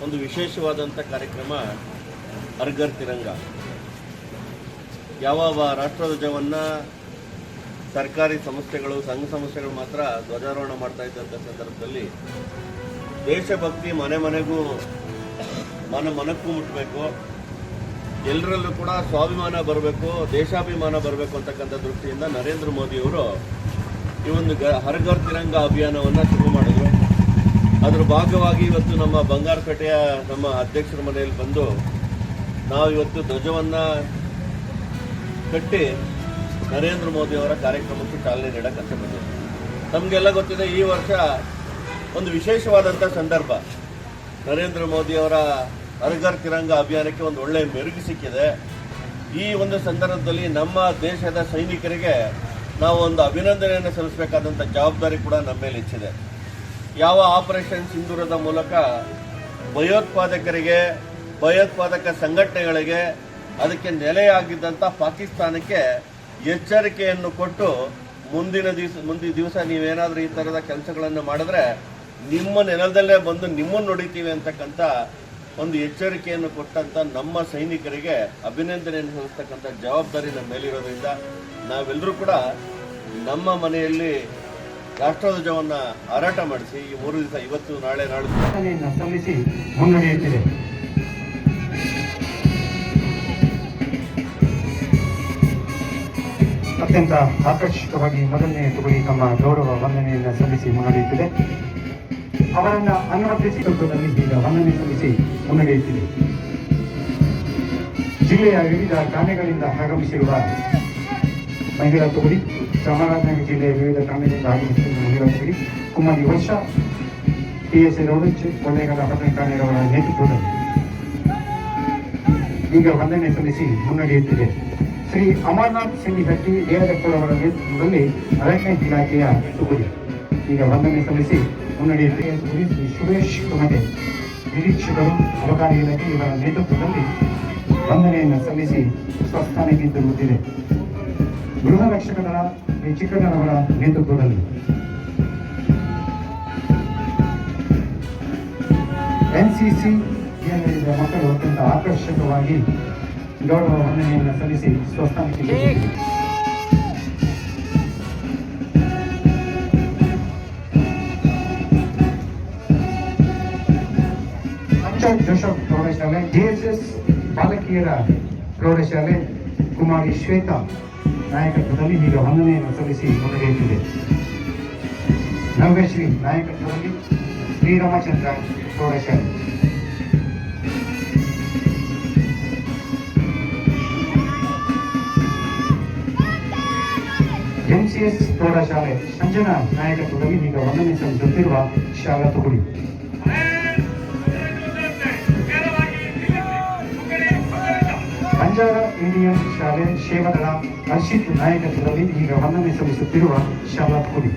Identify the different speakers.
Speaker 1: ಒಂದು ವಿಶೇಷವಾದಂಥ ಕಾರ್ಯಕ್ರಮ ಹರ್ ಘರ್ ತಿರಂಗ. ಯಾವ ರಾಷ್ಟ್ರಧ್ವಜವನ್ನು ಸರ್ಕಾರಿ ಸಂಸ್ಥೆಗಳು, ಸಂಘ ಸಂಸ್ಥೆಗಳು ಮಾತ್ರ ಧ್ವಜಾರೋಹಣ ಮಾಡ್ತಾ ಇದ್ದಂಥ ಸಂದರ್ಭದಲ್ಲಿ ದೇಶಭಕ್ತಿ ಮನೆ ಮನೆಗೂ ಮನಕ್ಕೂ ಮುಟ್ಟಬೇಕು, ಎಲ್ಲರಲ್ಲೂ ಕೂಡ ಸ್ವಾಭಿಮಾನ ಬರಬೇಕು, ದೇಶಾಭಿಮಾನ ಬರಬೇಕು ಅಂತಕ್ಕಂಥ ದೃಷ್ಟಿಯಿಂದ ನರೇಂದ್ರ ಮೋದಿಯವರು ಈ ಒಂದು ಹರ್ ಘರ್ ತಿರಂಗ ಅಭಿಯಾನವನ್ನು ಶುರು ಮಾಡಿದ್ರು. ಅದರ ಭಾಗವಾಗಿ ಇವತ್ತು ನಮ್ಮ ಬಂಗಾರಪೇಟೆಯ ನಮ್ಮ ಅಧ್ಯಕ್ಷರ ಮನೆಯಲ್ಲಿ ಬಂದು ನಾವು ಇವತ್ತು ಧ್ವಜವನ್ನು ಕಟ್ಟಿ ನರೇಂದ್ರ ಮೋದಿಯವರ ಕಾರ್ಯಕ್ರಮಕ್ಕೆ ಚಾಲನೆ ನೀಡಕ್ಕಂತ ಬಂದಿದೆ. ನಮಗೆಲ್ಲ ಗೊತ್ತಿದೆ, ಈ ವರ್ಷ ಒಂದು ವಿಶೇಷವಾದಂಥ ಸಂದರ್ಭ. ನರೇಂದ್ರ ಮೋದಿಯವರ ಹರ್ ಘರ್ ತಿರಂಗ ಅಭಿಯಾನಕ್ಕೆ ಒಂದು ಒಳ್ಳೆಯ ಮೆರುಗು ಸಿಕ್ಕಿದೆ. ಈ ಒಂದು ಸಂದರ್ಭದಲ್ಲಿ ನಮ್ಮ ದೇಶದ ಸೈನಿಕರಿಗೆ ನಾವು ಒಂದು ಅಭಿನಂದನೆಯನ್ನು ಸಲ್ಲಿಸಬೇಕಾದಂಥ ಜವಾಬ್ದಾರಿ ಕೂಡ ನಮ್ಮ ಮೇಲೆ ಇಚ್ಚಿದೆ. ಯಾವ ಆಪರೇಷನ್ ಸಿಂಧೂರದ ಮೂಲಕ ಭಯೋತ್ಪಾದಕ ಸಂಘಟನೆಗಳಿಗೆ ಅದಕ್ಕೆ ನೆಲೆಯಾಗಿದ್ದಂಥ ಪಾಕಿಸ್ತಾನಕ್ಕೆ ಎಚ್ಚರಿಕೆಯನ್ನು ಕೊಟ್ಟು ಮುಂದಿನ ದಿವಸ ನೀವೇನಾದರೂ ಈ ಥರದ ಕೆಲಸಗಳನ್ನು ಮಾಡಿದ್ರೆ ನಿಮ್ಮ ನೆಲದಲ್ಲೇ ಬಂದು ನಿಮ್ಮನ್ನು ನೋಡಿತೀವಿ ಅಂತಕ್ಕಂಥ ಒಂದು ಎಚ್ಚರಿಕೆಯನ್ನು ಕೊಟ್ಟಂಥ ನಮ್ಮ ಸೈನಿಕರಿಗೆ ಅಭಿನಂದನೆಯನ್ನು ಸಲ್ಲಿಸ್ತಕ್ಕಂಥ ಜವಾಬ್ದಾರಿ ನಮ್ಮ ಮೇಲಿರೋದ್ರಿಂದ ನಾವೆಲ್ಲರೂ ಕೂಡ ನಮ್ಮ ಮನೆಯಲ್ಲಿ ರಾಷ್ಟ್ರಧ್ವಜವನ್ನು ಹಾರಾಟ ಮಾಡಿಸಿ ಈ 3 ದಿವಸ ಇವತ್ತು ನಾಳೆ ನಾಳೆ
Speaker 2: ಸಲ್ಲಿಸಿ ಮುನ್ನಡೆಯುತ್ತಿದೆ. ಅತ್ಯಂತ ಆಕರ್ಷಕವಾಗಿ ಮೊದಲನೇ ತುಕಡಿ ತಮ್ಮ ಗೌರವ ವಂದನೆಯನ್ನು ಸಲ್ಲಿಸಿ ಮುನ್ನಡೆಯುತ್ತಿದೆ. ಅವರನ್ನು ಅನುಮತಿಸಿ ಈಗ ವಂದನೆ ಸಲ್ಲಿಸಿ ಮುನ್ನಡೆಯುತ್ತಿದೆ. ಜಿಲ್ಲೆಯ ವಿವಿಧ ಠಾಣೆಗಳಿಂದ ಆಗಮಿಸಿರುವ ಮಹಿಳಾ ತುಕಡಿ, ಚಾಮರಾಜನಗರ ಜಿಲ್ಲೆಯ ವಿವಿಧ ಠಾಣೆಗಳಿಂದ ಆಗಮಿಸಿರುವ ಮಹಿಳಾ ತುಕಡಿ, ಕುಮಾರಿ ವರ್ಷ, TSA ರೋಡಂಚೆ, ಕೊಳ್ಳೇಗಾಲ ಪಟ್ಟಣ ಠಾಣೆಯವರ ನೇತೃತ್ವದಲ್ಲಿ ಈಗ ವಂದನೆ ಸಲ್ಲಿಸಿ ಮುನ್ನಡೆಯುತ್ತಿದೆ. ಶ್ರೀ ಅಮರನಾಥ್ ಸಿಂಗ್ ಹಟ್ಟಿ ದೇವರಪ್ಪರವರ ನೇತೃತ್ವದಲ್ಲಿ ಅರಣ್ಯ ಇಲಾಖೆಯ ತುಕಡಿ ಈಗ ವಂದನೆ ಸಲ್ಲಿಸಿ ಮುನ್ನಡೆಯುತ್ತಿದೆ. ಶ್ರೀ ಸುರೇಶ್ ಕುಮಟೆ ನಿರೀಕ್ಷಕರು, ಅಬಕಾರಿ ಇಲಾಖೆ ಇವರ ನೇತೃತ್ವದಲ್ಲಿ ವಂದನೆಯನ್ನು ಸಲ್ಲಿಸಿ ಸ್ವಸ್ಥಾನಕ್ಕೆ ತಿರುಗುತ್ತಿದೆ. ಗೃಹ ರಕ್ಷಕ ದಳ ಶ್ರೀ ಚಿಕ್ಕಣ್ಣನವರ ನೇತೃತ್ವದಲ್ಲಿ NCC ಮಕ್ಕಳು ಅತ್ಯಂತ ಆಕರ್ಷಕವಾಗಿ ಗೌರವ ವಂದನೆಯನ್ನು ಸಲ್ಲಿಸಿ ಸ್ವಸ್ಥಾನಕ್ಕೆ ಜೋಸಫ್ ಪ್ರೌಢಶಾಲೆ, JSS ಬಾಲಕಿಯರ ಪ್ರೌಢಶಾಲೆ ಕುಮಾರಿ ಶ್ವೇತಾ ನಾಯಕತ್ವದಲ್ಲಿ ಈಗ ವಂದನೆಯನ್ನು ಸಲ್ಲಿಸಿ ಮುನ್ನಡೆಯುತ್ತಿದೆ. ನವ್ಯಶ್ರೀ ನಾಯಕತ್ವದಲ್ಲಿ ಶ್ರೀರಾಮಚಂದ್ರ ಪ್ರೌಢಶಾಲೆ, MCS ಪ್ರೌಢಶಾಲೆ ಸಂಜನಾ ನಾಯಕತ್ವದಲ್ಲಿ ಈಗ ವಂದನೆ ಸಲ್ಲಿಸುತ್ತಿರುವ ಶಾಲಾ ತುಕಡಿ, ಬಂಜಾರ ಇಂಡಿಯನ್ ಶಾಲೆ ಸೇವಾದಳ ಹರ್ಷಿತ್ ನಾಯಕತ್ವದಲ್ಲಿ ಈಗ ವಂದನೆ ಸಲ್ಲಿಸುತ್ತಿರುವ ಶಾಲಾ ತುಕಡಿ,